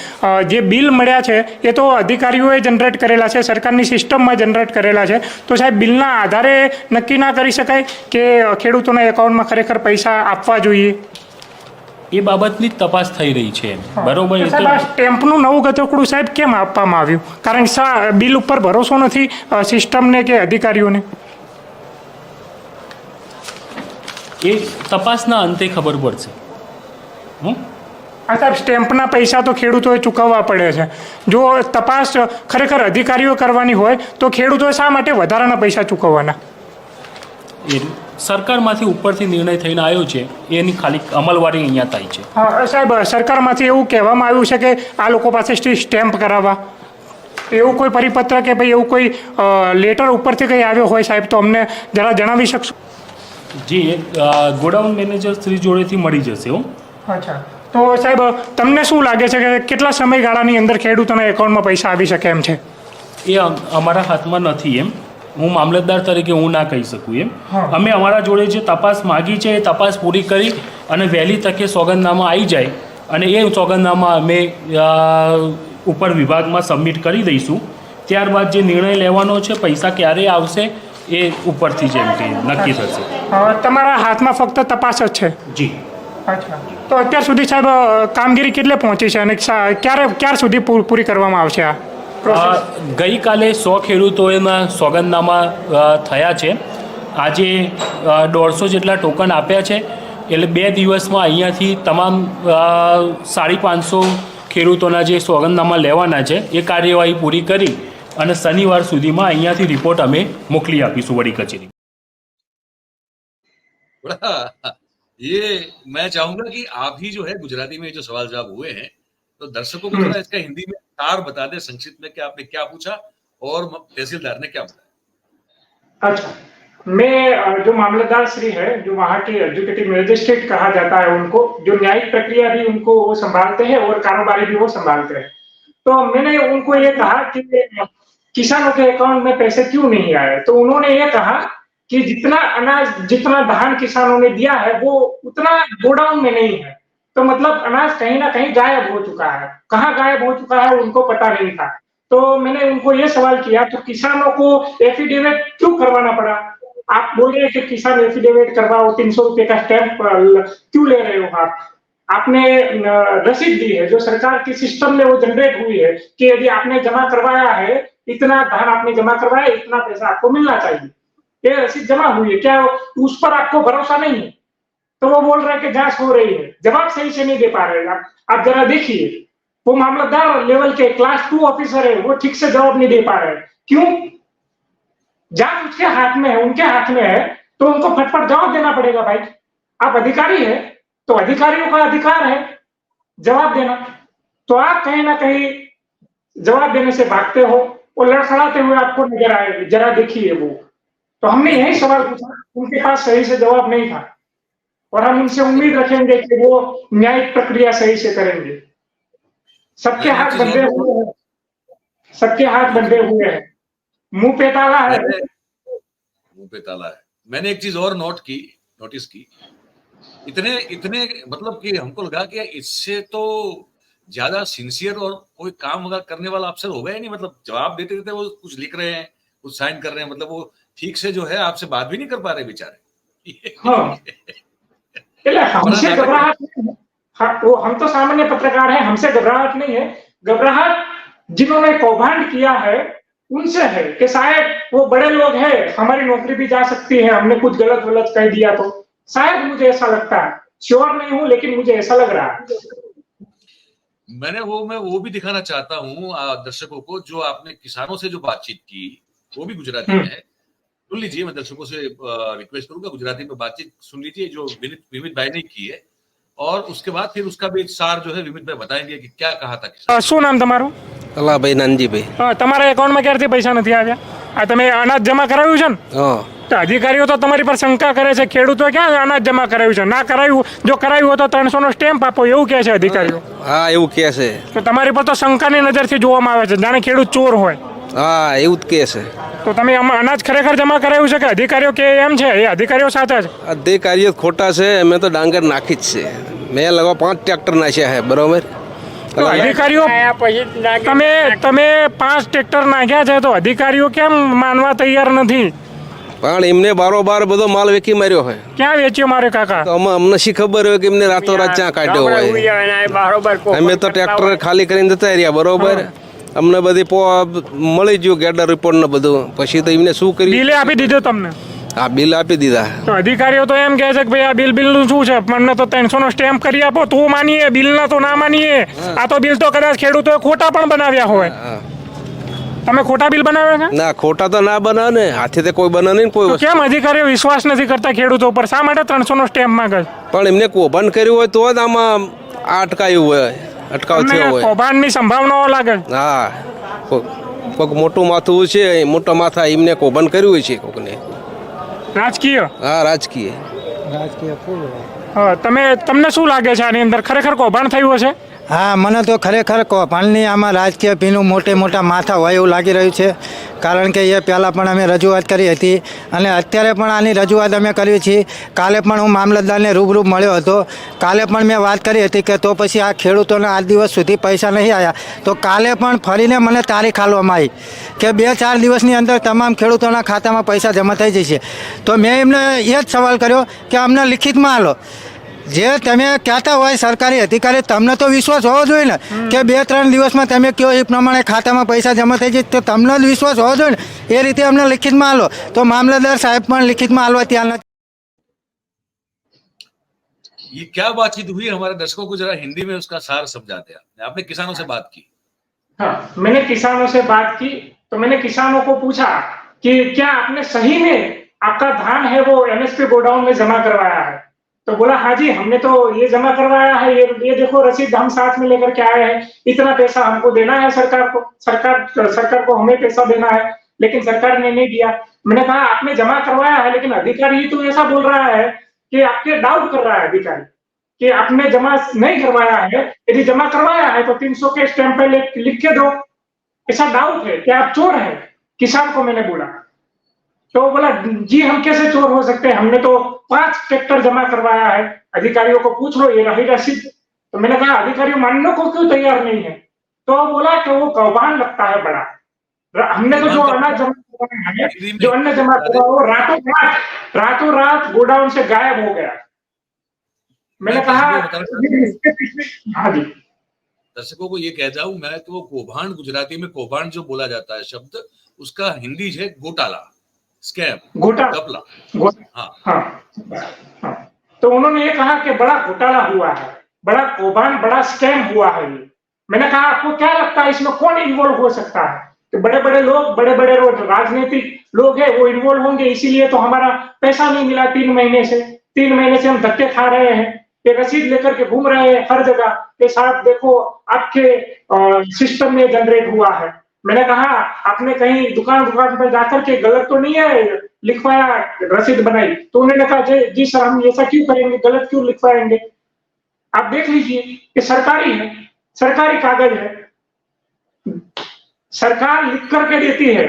Speaker 2: જે બિલ મળ્યા છે એ તો અધિકારીઓએ જનરેટ કરેલા છે, સરકારની સિસ્ટમમાં જનરેટ કરેલા છે. તો સાહેબ, બિલના આધારે નક્કી ના કરી શકાય કે ખેડૂતોના એકાઉન્ટમાં ખરેખર પૈસા આપવા જોઈએ?
Speaker 3: એ બાબતની જ તપાસ થઈ રહી છે. બરોબર.
Speaker 2: સાહેબ, આ સ્ટેમ્પનું નવું ગતોકડું સાહેબ કેમ આપવામાં આવ્યું? કારણ કે બિલ ઉપર ભરોસો નથી સિસ્ટમને કે અધિકારીઓને.
Speaker 3: એ તપાસના અંતે ખબર પડશે.
Speaker 2: સાહેબ, સ્ટેમ્પના પૈસા તો ખેડૂતોએ ચૂકવવા પડે છે. જો તપાસ ખરેખર અધિકારીઓ કરવાની હોય તો ખેડૂતોએ શા માટે વધારાના પૈસા ચૂકવવાના?
Speaker 3: એ સરકારમાંથી ઉપરથી નિર્ણય થઈને આવ્યો છે, એની ખાલી અમલવારી અહીંયા થાય છે.
Speaker 2: હા સાહેબ, સરકારમાંથી એવું કહેવામાં આવ્યું છે કે આ લોકો પાસેથી સ્ટેમ્પ કરાવવા, એવું કોઈ પરિપત્ર કે ભાઈ એવું કોઈ લેટર ઉપરથી કંઈ આવ્યો હોય સાહેબ તો અમને જરા જણાવી શકશો?
Speaker 3: જી, ગોડાઉન મેનેજર શ્રી જોડેથી મળી જશે.
Speaker 2: અચ્છા, તો સાહેબ તમને શું લાગે છે કે કેટલા સમયગાળાની અંદર ખેડૂતોના એકાઉન્ટમાં પૈસા આવી શકે એમ છે?
Speaker 3: એ અમારા હાથમાં નથી. એમ હું મામલતદાર તરીકે હું ના કહી શકું. એમ અમે અમારા જોડે જે તપાસ માગી છે એ તપાસ પૂરી કરી અને વહેલી તકે સોગંદનામા આવી જાય અને એ સોગંદનામા અમે ઉપર વિભાગમાં સબમિટ કરી દઈશું. ત્યારબાદ જે નિર્ણય લેવાનો છે પૈસા ક્યારે આવશે એ ઉપરથી જેમ કે નક્કી થશે.
Speaker 2: તમારા હાથમાં ફક્ત તપાસ જ છે?
Speaker 3: જી.
Speaker 2: અચ્છા, તો અત્યાર સુધી સાહેબ કામગીરી કેટલે પહોંચી છે અને ક્યાર સુધી પૂરી કરવામાં આવશે આ?
Speaker 3: ગઈકાલે 100 ખેડૂતોના સોગંદનામા થયા છે. આજે 150 જેટલા ટોકન આપ્યા છે. એટલે 2 દિવસમાં અહીંયાથી તમામ 550 ખેડૂતોના જે સોગંદનામા લેવાના છે એ કાર્યવાહી પૂરી કરી અને શનિવાર સુધીમાં અહીંયાથી રિપોર્ટ અમે મોકલી આપીશું વડી કચેરી.
Speaker 1: ये मैं चाहूंगा कि आप ही जो है गुजराती में जो सवाल जवाब हुए हैं तो दर्शकों को थोड़ा इसका हिंदी में सार बता दें संक्षिप्त में कि आपने क्या पूछा और तहसीलदार ने क्या बताया.
Speaker 2: अच्छा, मैं जो मामलतदार श्री है, जो वहाँ के एजुकेटिव मजिस्ट्रेट कहा जाता है उनको, जो न्यायिक प्रक्रिया भी उनको वो संभालते हैं और कारोबारी भी वो संभालते हैं. तो मैंने उनको ये कहा कि किसानों के अकाउंट में पैसे क्यों नहीं आए. तो उन्होंने ये कहा कि जितना अनाज, जितना धान किसानों ने दिया है वो उतना गोडाउन में नहीं है. तो मतलब अनाज कहीं ना कहीं गायब हो चुका है. कहाँ गायब हो चुका है उनको पता नहीं था. तो मैंने उनको ये सवाल किया तो किसानों को एफिडेविट क्यों करवाना पड़ा? आप बोल रहे हैं कि किसान एफिडेविट करवाओ, 300 रुपए का स्टैंप क्यों ले रहे हो आप? आपने रसीद दी है जो सरकार की सिस्टम में वो जनरेट हुई है कि यदि आपने जमा करवाया है, इतना धान आपने जमा करवाया, इतना पैसा आपको मिलना चाहिए. ये रसीद जमा हुई है, क्या उस पर आपको भरोसा नहीं है? तो वो बोल रहे हैं कि जांच हो रही है. जवाब सही से नहीं दे पा रहे हैं. आप जरा देखिए, वो मामलतदार लेवल के क्लास 2 ऑफिसर है, वो ठीक से जवाब नहीं दे पा रहे हैं. क्यों? जांच उसके हाथ में है, उनके हाथ में है, तो उनको फटफट जवाब देना पड़ेगा. भाई, आप अधिकारी है तो अधिकारियों का अधिकार है जवाब देना. तो आप कहीं ना कहीं जवाब देने से भागते हो और लड़खड़ाते हुए आपको नजर आएगी. जरा देखिए वो. तो हमने यही सवाल पूछा, उनके पास सही से जवाब नहीं था और हम उनसे उम्मीद रखेंगे कि वो न्यायिक प्रक्रिया सही से करेंगे. सबके हाथ बंधे हुए हैं, सबके हाथ बंधे हुए हैं, मुंह पे ताला है.
Speaker 1: मुंह पे ताला है. मैंने एक चीज और नोटिस की, इतने मतलब कि हमको लगा कि इससे तो ज्यादा सिंसियर और कोई काम करने वाला अफसर होगा ही नहीं. मतलब जवाब देते देते वो कुछ लिख रहे हैं, कुछ साइन कर रहे हैं, मतलब वो ठीक से जो है आपसे बात भी नहीं कर पा रहे बेचारे.
Speaker 2: हाँ. हमसे घबराहट नहीं है. हाँ, वो हम तो सामान्य पत्रकार हैं, हमसे घबराहट नहीं है. घबराहट जिन्होंने कौभांड किया है उनसे है कि शायद वो बड़े लोग हैं, हमारी नौकरी भी जा सकती है, हमने कुछ गलत कह दिया तो. शायद मुझे ऐसा लगता है, श्योर नहीं हूं लेकिन मुझे ऐसा लग रहा है.
Speaker 1: मैं वो भी दिखाना चाहता हूँ दर्शकों को, जो आपने किसानों से जो बातचीत की वो भी गुजराती में है. सुन लीजिए, मैं दर्शकों से रिक्वेस्ट करूंगा गुजराती में बातचीत सुन लीजिए जो विमित भाई ने की है, और उसके बाद फिर उसका भी सार जो है विमित भाई बताएंगे कि क्या कहा था किसान।
Speaker 2: શું નામ તમારું?
Speaker 4: કલાભાઈ નાનજીભાઈ.
Speaker 2: તમારા એકાઉન્ટમાં ક્યારથી પૈસા નથી આવ્યા? આ તમે અનાજ જમા કરાવ્યું છે ને?
Speaker 4: હા.
Speaker 2: તો અધિકારીઓ તો તમારી પર શંકા કરે છે, ખેડૂતો ક્યાં અનાજ જમા કરાવ્યું છે? ના કરાવ્યું, જો કરાવ્યું હોય તો 300 નો સ્ટેમ્પ આપો, એવું કહે છે અધિકારીઓ.
Speaker 4: હા એવું કહે છે.
Speaker 2: તો તમારી પર તો શંકાની નજરથી જોવામાં આવે છે, જાણે ખેડૂત ચોર હોય.
Speaker 4: હા એવું જ કહે છે.
Speaker 2: તો તમે આમાં અનાજ ખરેખર જમા કરાવ્યું છે કે અધિકારીઓ કે એમ છે? એ અધિકારીઓ સાથે છે.
Speaker 4: અધિકારીઓ ખોટા છે. અમે તો ડાંગર નાખી જ છે. મેં લગભગ 5 ટ્રેક્ટર નાખ્યા છે. બરોબર.
Speaker 2: તો અધિકારીઓ તમે 5 ટ્રેક્ટર નાખ્યા છે, તો અધિકારીઓ કેમ માનવા તૈયાર નથી?
Speaker 4: પણ એમને બારોબાર બધો માલ વેકી માર્યો હોય.
Speaker 2: ક્યાં વેચ્યો મારે કાકા?
Speaker 4: તો અમને શી ખબર હોય કે એમને રાતોરાત ક્યાં કાઢ્યો હોય. અમે તો ટ્રેક્ટર ખાલી કરીને જતા રહ્યા. બરોબર. અમને બધી મળી ગયું ગેડર રિપોર્ટ ને બધું. પછી તો એમને શું કર્યું?
Speaker 2: બિલે આપી દીધો તમને?
Speaker 4: હા બિલ આપી દીધા.
Speaker 2: તો અધિકારીઓ તો એમ કહે છે કે ભાઈ આ બિલનું શું છે, મને તો 300 નો સ્ટેમ્પ કરી આપો તો માનીએ, બિલના તો ના માનીએ. આ તો બિલ તો કદાચ ખેડૂતોએ ખોટા પણ બનાવ્યા હોય. તમે ખોટા બિલ બનાવ્યા છે?
Speaker 4: ના ખોટા તો ના બનાવે ને. હાથે તો કોઈ બનાવે નહીં કોઈ
Speaker 2: તો
Speaker 4: વસ્તુ.
Speaker 2: કેમ અધિકારીઓ વિશ્વાસ નથી કરતા ખેડૂતો પર? શા માટે 300 નો સ્ટેમ્પ માંગે છે?
Speaker 4: પણ એમને કૌભાંડ કર્યું હોય તો જ આમાં આ અટકાયું હોય, અટકાવ થયો
Speaker 2: તમને
Speaker 4: હોય.
Speaker 2: કૌભાંડની સંભાવનાઓ લાગે છે?
Speaker 4: હા કોઈક મોટું માથું છે, મોટા માથા એમને કૌભાંડ કર્યું હોય છે કોકને.
Speaker 2: રાજકીય?
Speaker 4: હા રાજકીય.
Speaker 2: તમને શું લાગે છે આની અંદર ખરેખર કૌભાંડ થયું હશે?
Speaker 5: હા મને તો ખરેખર કૌભાંડની આમાં રાજકીય ભીનું મોટા માથા હોય એવું લાગી રહ્યું છે. કારણ કે એ પહેલાં પણ અમે રજૂઆત કરી હતી અને અત્યારે પણ આની રજૂઆત અમે કરી છે. કાલે પણ હું મામલતદારને રૂબરૂ મળ્યો હતો. કાલે પણ મેં વાત કરી હતી કે તો પછી આ ખેડૂતોને આજ દિવસ સુધી પૈસા નહીં આવ્યા, તો કાલે પણ ફરીને મને તારીખ આપવામાં આવી કે 2-4 દિવસની અંદર તમામ ખેડૂતોના ખાતામાં પૈસા જમા થઈ જશે. તો મેં એમને એ જ સવાલ કર્યો કે અમને લિખિતમાં આલો. જે તમે કહેતા હોય સરકારી અધિકારી, તમને તો વિશ્વાસ હોવો જોઈએ ને કે 2-3 દિવસમાં તમે કયો એ પ્રમાણે ખાતામાં પૈસા જમા થઈ જાય, તો તમને જ વિશ્વાસ હોવો જોઈએ ને. એ રીતે અમને લિખિતમાં આલો. તો મામલતદાર સાહેબ પણ લિખિતમાં આલવા તૈયાર નથી.
Speaker 1: ये क्या बातचीत हुई, हमारे दर्शकों को जरा हिंदी में उसका सार समझाते हैं। आपने किसानों से बात की?
Speaker 2: हाँ, मैंने किसानों से बात की, तो मैंने किसानों को पूछा कि क्या आपने सही में आपका धान है वो एमएसपी गोडाउन में जमा करवाया है? तो बोला हाँ जी हमने तो ये जमा करवाया है, ये देखो रसीद हम साथ में लेकर के आए हैं, इतना पैसा हमको देना है सरकार को, सरकार को हमें पैसा देना है, लेकिन सरकार ने नहीं दिया। मैंने कहा आपने जमा करवाया है, लेकिन अधिकारी तो ऐसा बोल रहा है कि आपके डाउट कर रहा है अधिकारी कि आपने जमा नहीं करवाया है, यदि जमा करवाया है तो 300 के स्टैंप पे लिख के दो, ऐसा डाउट है कि आप चोर हैं। किसान को मैंने बोला, तो बोला जी हम कैसे चोर हो सकते हैं, हमने तो 5 ट्रैक्टर जमा करवाया है, अधिकारियों को पूछ लो, ये रही रसीद। तो मैंने कहा अधिकारी मानने को क्यों तैयार नहीं है? तो बोला कि वो कौभांड लगता है बड़ा, हमने तो जो अनाज जमा करवाया है, जो अन्न जमा करवाया वो रातों रात गोडाउन से गायब हो गया। मैंने कहा हाँ जी
Speaker 1: दर्शकों को ये कह जाऊं मैं कि वो कौभांड, गुजराती में कौभांड जो बोला जाता है शब्द, उसका हिंदी है घोटाला, स्कैम, घपला। हाँ।
Speaker 2: तो उन्होंने ये कहा कि बड़ा घोटाला हुआ है, बड़ा कौभांड, बड़ा स्कैम हुआ है ये। मैंने कहा आपको क्या लगता है इसमें कौन इन्वॉल्व हो सकता है? कि बड़े बड़े लोग, बड़े बड़े राजनीतिक लोग हैं वो इन्वॉल्व होंगे, इसीलिए तो हमारा पैसा नहीं मिला 3 महीने से। 3 महीने से हम धक्के खा रहे हैं, ये रसीद लेकर के घूम रहे हैं हर जगह के साथ, देखो आपके सिस्टम में जनरेट हुआ है। मैंने कहा आपने कहीं दुकान पर जाकर के गलत तो नहीं है लिखवाया, रसीद बनाई? तो उन्होंने कहा जी सर हम ऐसा क्यों करेंगे, गलत क्यों लिखवाएंगे? आप देख लीजिए कि सरकारी है, सरकारी कागज है, सरकार लिख करके देती है,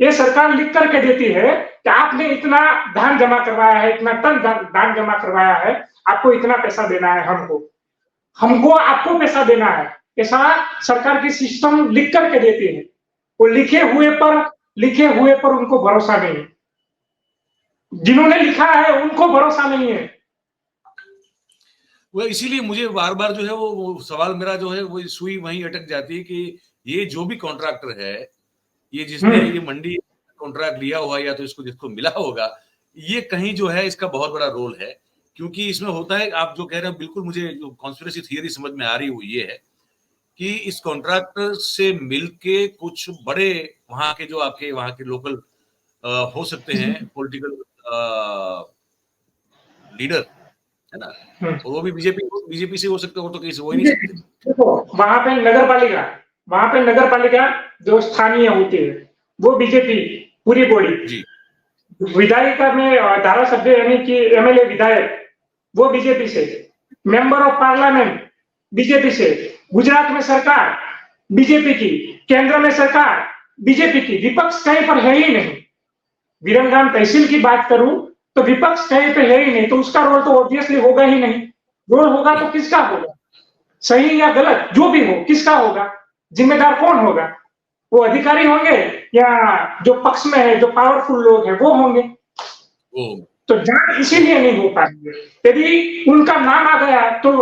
Speaker 2: ये सरकार लिख करके देती है कि आपने इतना धान जमा करवाया है, इतना टन धान जमा करवाया है, आपको इतना पैसा देना है, हमको आपको पैसा देना है। ऐसा सरकार की सिस्टम लिख करके देती है। वो लिखे हुए पर उनको भरोसा नहीं है, जिन्होंने लिखा है उनको भरोसा नहीं है।
Speaker 1: वो इसीलिए मुझे बार बार जो है वो सवाल मेरा जो है वो सुई वहीं अटक जाती है कि ये जो भी कॉन्ट्रैक्टर है, ये जिसने ये मंडी कॉन्ट्रैक्ट लिया हुआ या तो जिसको मिला होगा, ये कहीं जो है इसका बहुत बड़ा रोल है। क्योंकि इसमें होता है, आप जो कह रहे हैं बिल्कुल मुझे जो कॉन्स्पिरेसी थियरी समझ में आ रही वो ये है कि इस कॉन्ट्रैक्टर से मिलके कुछ बड़े वहां के जो आपके वहां के लोकल हो सकते हैं पॉलिटिकल लीडर, है ना, और वो भी बीजेपी से हो सकते हो, तो कहीं से हो ही नहीं सकते।
Speaker 2: देखो वहां पे नगर पालिका जो स्थानीय होती है वो बीजेपी पूरी बॉडी,
Speaker 1: जी
Speaker 2: विधायिका में धारा सभ्य यानी कि एमएलए विधायक वो बीजेपी से, मेंबर ऑफ पार्लियामेंट बीजेपी से, गुजरात में सरकार बीजेपी की, केंद्र में सरकार बीजेपी की, विपक्ष कहीं पर है ही नहीं। विरमगाम तहसील की बात करूं तो विपक्ष कहीं पे है ही नहीं, तो उसका रोल तो ऑब्वियसली होगा ही नहीं। रोल होगा तो किसका होगा, सही या गलत जो भी हो, किसका होगा, जिम्मेदार कौन होगा? वो अधिकारी होंगे या जो पक्ष में है, जो पावरफुल लोग हैं वो होंगे। तो जांच इसीलिए नहीं हो पाएगी। यदि उनका नाम आ गया तो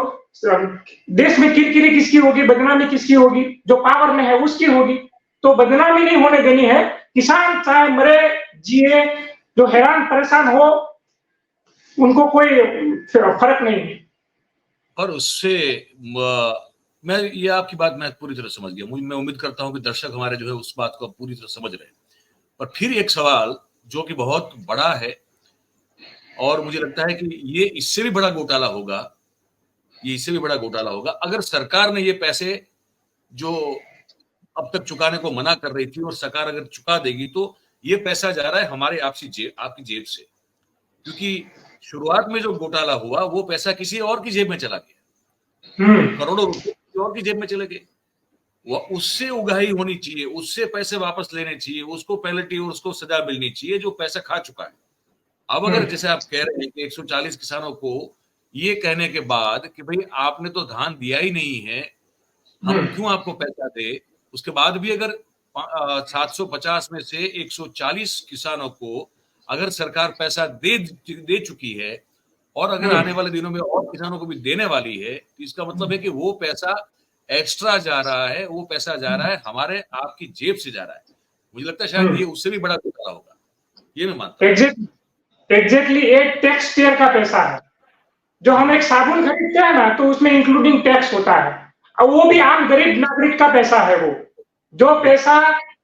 Speaker 2: देश में किरकिरी किसकी होगी, बदनामी किसकी होगी? जो पावर में है उसकी होगी। तो बदनामी नहीं होने देनी है। किसान चाहे मरे जिए, जो हैरान परेशान हो उनको कोई फर्क नहीं है।
Speaker 1: और उससे मैं ये आपकी बात मैं पूरी तरह समझ गया। मैं उम्मीद करता हूं कि दर्शक हमारे जो है उस बात को पूरी तरह समझ रहे हैं। पर फिर एक सवाल जो कि बहुत बड़ा है और मुझे लगता है कि ये इससे भी बड़ा घोटाला होगा, अगर सरकार ने ये पैसे जो अब तक चुकाने को मना कर रही थी और सरकार अगर चुका देगी तो ये पैसा जा रहा है हमारे आपकी जेब से, क्योंकि शुरुआत में जो घोटाला हुआ वो पैसा किसी और की जेब में चला गया, करोड़ों रुपए किसी और की जेब में चले गए। उससे उगाही होनी चाहिए, उससे पैसे वापस लेने चाहिए, उसको पेनल्टी और उसको सजा मिलनी चाहिए जो पैसा खा चुका है। अब अगर जैसे आप कह रहे हैं कि 140 किसानों को ये कहने के बाद कि भाई आपने तो धान दिया ही नहीं है, हम क्यों आपको पैसा दे, उसके बाद भी अगर 750 में से 140 किसानों को अगर सरकार पैसा दे चुकी है और अगर आने वाले दिनों में और किसानों को भी देने वाली है, तो इसका मतलब है कि वो पैसा एक्स्ट्रा जा रहा है, वो पैसा जा रहा है हमारे आपकी जेब से जा रहा है। मुझे लगता है शायद ये उससे भी बड़ा घोटाला होगा, ये मैं मानता हूँ।
Speaker 2: एग्जैक्टली एक टैक्स पेयर का पैसा है। जो हम एक साबुन खरीदते हैं ना तो उसमें इंक्लूडिंग टैक्स होता है, और वो भी आम गरीब नागरिक का पैसा है। वो जो पैसा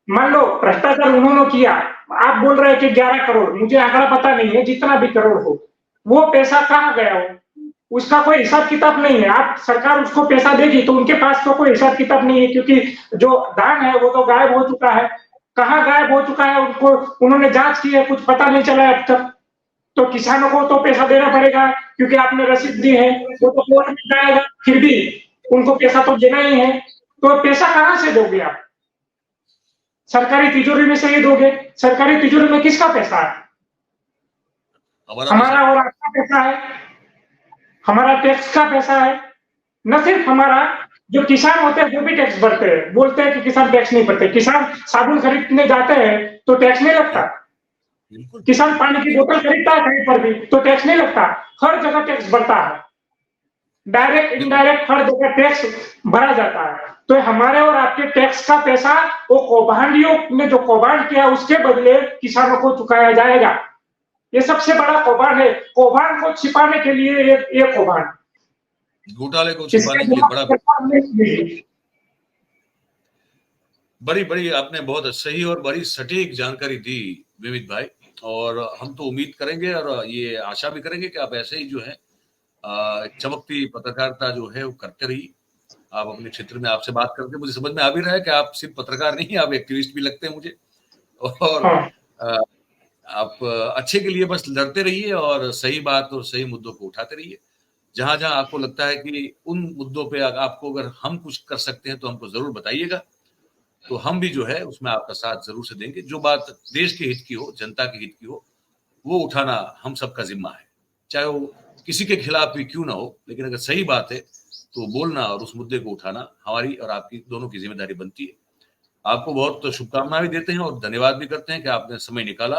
Speaker 2: मान लो भ्रष्टाचार उन्होंने किया, आप बोल रहे हैं कि 11 करोड़, मुझे आंकड़ा पता नहीं है, जितना भी करोड़ हो, वो पैसा कहाँ गया हो उसका कोई हिसाब किताब नहीं है। आप सरकार उसको पैसा देगी तो उनके पास तो कोई हिसाब किताब नहीं है, क्योंकि जो धान है वो तो गायब हो चुका है। कहाँ गायब हो चुका है उनको उन्होंने जांच की है, कुछ पता नहीं चला है अब तक। तो किसानों को तो पैसा देना पड़ेगा क्योंकि आपने रसीद दी है, वो तो कोर्ट में जाएगा, फिर भी उनको पैसा तो देना ही है। तो पैसा कहाँ से दोगे आप? सरकारी तिजोरी में से ही दोगे? सरकारी तिजोरी में किसका पैसा है? हमारा और आपका पैसा है, हमारा टैक्स का पैसा है। न सिर्फ हमारा, जो किसान होते हैं वो भी टैक्स भरते हैं। बोलते हैं कि किसान टैक्स नहीं भरते। किसान साबुन खरीदने जाते हैं तो टैक्स नहीं लगता। किसान पानी की बोतल खरीदता है कहीं पर भी तो टैक्स नहीं लगता। हर जगह टैक्स भरता है, डायरेक्ट इनडायरेक्ट हर जगह टैक्स भरा जाता है। तो हमारे और आपके टैक्स का पैसा वो कौभांडियों ने जो कौभांड किया उसके बदले किसानों को चुकाया जाएगा। ये सबसे बड़ा कौभांड है। कौभांड को छिपाने के लिए ये कौभांड,
Speaker 1: घोटाले को छिपाने के लिए बड़ा बड़ी आपने बहुत सही और बड़ी सटीक जानकारी दी विमित भाई, और हम तो उम्मीद करेंगे और ये आशा भी करेंगे कि आप ऐसे ही जो है चमकती पत्रकारिता जो है वो करते रहिए। आप अपने क्षेत्र में, आपसे बात करके मुझे समझ में आ भी रहा है कि आप सिर्फ पत्रकार नहीं, आप एक्टिविस्ट भी लगते हैं मुझे। और आप अच्छे के लिए बस लड़ते रहिए और सही बात और सही मुद्दों को उठाते रहिए। जहां जहां आपको लगता है कि उन मुद्दों पे आपको अगर हम कुछ कर सकते हैं तो हमको जरूर बताइएगा, तो हम भी जो है उसमें आपका साथ जरूर से देंगे। जो बात देश के हित की हो, जनता के हित की हो, वो उठाना हम सबका जिम्मा है, चाहे वो किसी के खिलाफ भी क्यों ना हो। लेकिन अगर सही बात है तो बोलना और उस मुद्दे को उठाना हमारी और आपकी दोनों की जिम्मेदारी बनती है। आपको बहुत शुभकामनाएं भी देते हैं और धन्यवाद भी करते हैं कि आपने समय निकाला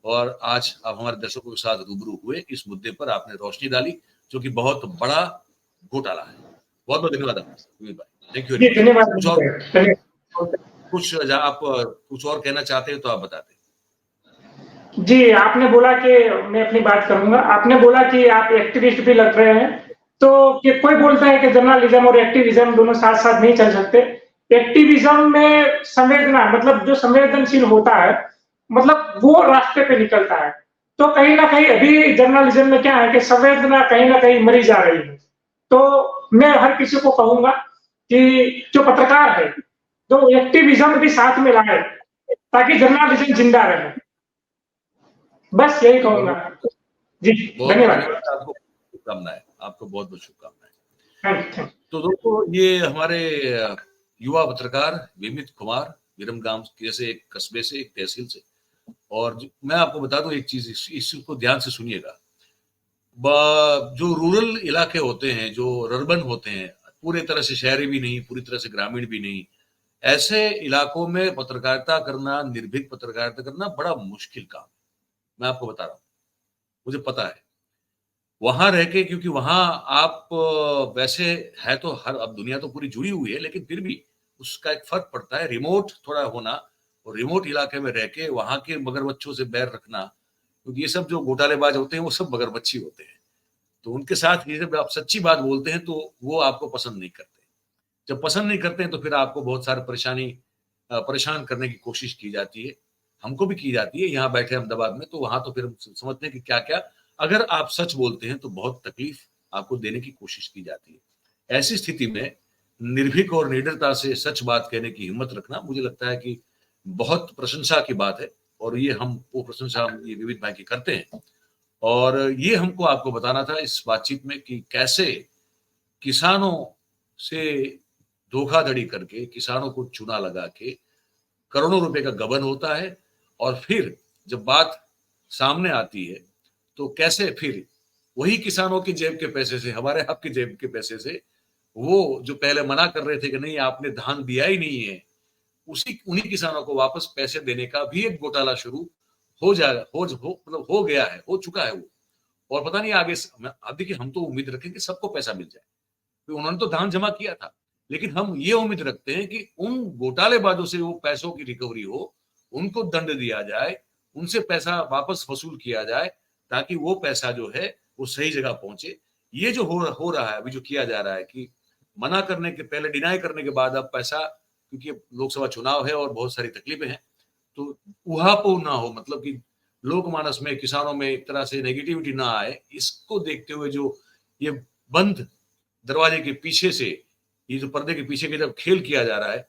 Speaker 1: और आज आप हमारे दर्शकों के साथ रूबरू हुए। इस मुद्दे पर आपने रोशनी डाली जो कि बहुत बड़ा घोटाला है। बहुत बहुत धन्यवाद आपका, थैंक यू।
Speaker 2: धन्यवाद।
Speaker 1: कुछ आप कुछ और कहना चाहते हैं तो आप बताते।
Speaker 2: जी, आपने बोला कि मैं अपनी बात करूंगा। आपने बोला कि आप एक्टिविस्ट भी लग रहे हैं, तो कि कोई बोलता है कि जर्नलिज्म और एक्टिविज्म दोनों साथ साथ नहीं चल सकते। एक्टिविज्म में संवेदना, मतलब जो संवेदनशील होता है मतलब वो रास्ते पे निकलता है। तो कहीं ना कहीं अभी जर्नलिज्म में क्या है कि संवेदना कहीं ना कहीं मरी जा रही है। तो मैं हर किसी को कहूंगा कि जो पत्रकार है तो एक्टिविज्म भी साथ में लाए ताकि जर्नलिज्म जिंदा रहे। बस यही कहूंगा जी। धन्यवाद।
Speaker 1: आपको शुभकामनाएं, आपको बहुत बहुत शुभकामनाएं।
Speaker 2: Thank you.
Speaker 1: तो दोस्तों, ये हमारे युवा पत्रकार विमित कुमार विरमगाम जैसे एक कस्बे से, एक तहसील से। और मैं आपको बता दूं एक चीज, इसको ध्यान से सुनिएगा। जो रूरल इलाके होते हैं, जो अर्बन होते हैं, पूरे तरह से शहरी भी नहीं, पूरी तरह से ग्रामीण भी नहीं, ऐसे इलाकों में पत्रकारिता करना, निर्भीक पत्रकारिता करना बड़ा मुश्किल काम। मैं आपको बता रहा हूँ, मुझे पता है वहां रह के, क्योंकि वहां आप वैसे है तो हर, अब दुनिया तो पूरी जुड़ी हुई है, लेकिन फिर भी उसका एक फर्क पड़ता है। रिमोट थोड़ा होना और रिमोट इलाके में रह के वहां के मगरमच्छों से बैर रखना, क्योंकि ये सब जो घोटालेबाज होते हैं वो सब मगरमच्छी होते हैं। तो उनके साथ ये जब आप सच्ची बात बोलते हैं तो वो आपको पसंद नहीं करते। जब पसंद नहीं करते हैं तो फिर आपको बहुत सारे परेशान करने की कोशिश की जाती है, हमको भी की जाती है यहाँ बैठे अहमदाबाद में। तो वहां तो फिर हम समझते हैं कि क्या क्या, अगर आप सच बोलते हैं तो बहुत तकलीफ आपको देने की कोशिश की जाती है। ऐसी स्थिति में निर्भीक और निडरता से सच बात कहने की हिम्मत रखना, मुझे लगता है कि बहुत प्रशंसा की बात है। और ये हम वो प्रशंसा ये विविध भाई की करते हैं। और ये हमको आपको बताना था इस बातचीत में कि कैसे किसानों से धोखाधड़ी करके, किसानों को चूना लगा के करोड़ों रुपए का गबन होता है, और फिर जब बात सामने आती है तो कैसे फिर वही किसानों की जेब के पैसे से, हमारे आपकी जेब के पैसे से, वो जो पहले मना कर रहे थे कि नहीं आपने धान दिया ही नहीं है, उन्हीं किसानों को वापस पैसे देने का भी एक घोटाला शुरू हो गया है, हो चुका है वो। और पता नहीं आगे, अब देखिए, हम तो उम्मीद रखें कि सबको पैसा मिल जाए, तो उन्होंने तो धान जमा किया था, लेकिन हम ये उम्मीद रखते हैं कि उन घोटालेबाजों से वो पैसों की रिकवरी हो, उनको दंड दिया जाए, उनसे पैसा वापस वसूल किया जाए, ताकि वो पैसा जो है वो सही जगह पहुंचे। ये जो हो रहा है अभी, जो किया जा रहा है कि मना करने के पहले, डिनाई करने के बाद अब पैसा, क्योंकि लोकसभा चुनाव है और बहुत सारी तकलीफें हैं, तो उहापोह ना हो, मतलब कि लोकमानस में, किसानों में एक तरह से नेगेटिविटी ना आए, इसको देखते हुए जो ये बंद दरवाजे के पीछे से, ये जो पर्दे के पीछे के जब खेल किया जा रहा है,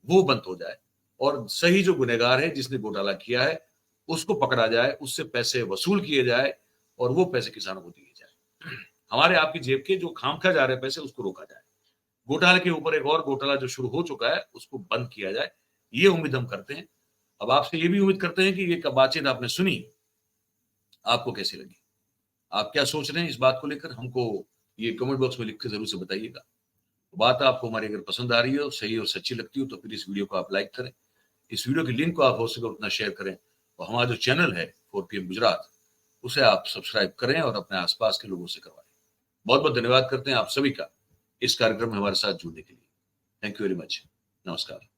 Speaker 1: वो बंद हो जाए और सही जो गुनहगार है, जिसने घोटाला किया है, उसको पकड़ा जाए, उससे पैसे वसूल किए जाए और वो पैसे किसानों को दिए जाए। हमारे आपकी जेब के जो खामखा जा रहे पैसे, उसको रोका जाए। घोटाले के ऊपर एक और घोटाला जो शुरू हो चुका है, उसको बंद किया जाए, ये उम्मीद हम करते हैं। अब आपसे ये भी उम्मीद करते हैं कि ये बातचीत आपने सुनी, आपको कैसी लगी, आप क्या सोच रहे हैं इस बात को लेकर, हमको ये कमेंट बॉक्स में लिख के जरूर से बताइएगा। बात आपको हमारी अगर पसंद आ रही है और सही और सच्ची लगती हो, तो फिर इस वीडियो को आप लाइक करें, इस वीडियो की लिंक को आप हो सके उतना शेयर करें, और हमारा जो चैनल है 4PM गुजरात, उसे आप सब्सक्राइब करें और अपने आसपास के लोगों से करवाएं। बहुत बहुत धन्यवाद करते हैं आप सभी का इस कार्यक्रम में हमारे साथ जुड़ने के लिए। Thank you very much. नमस्कार।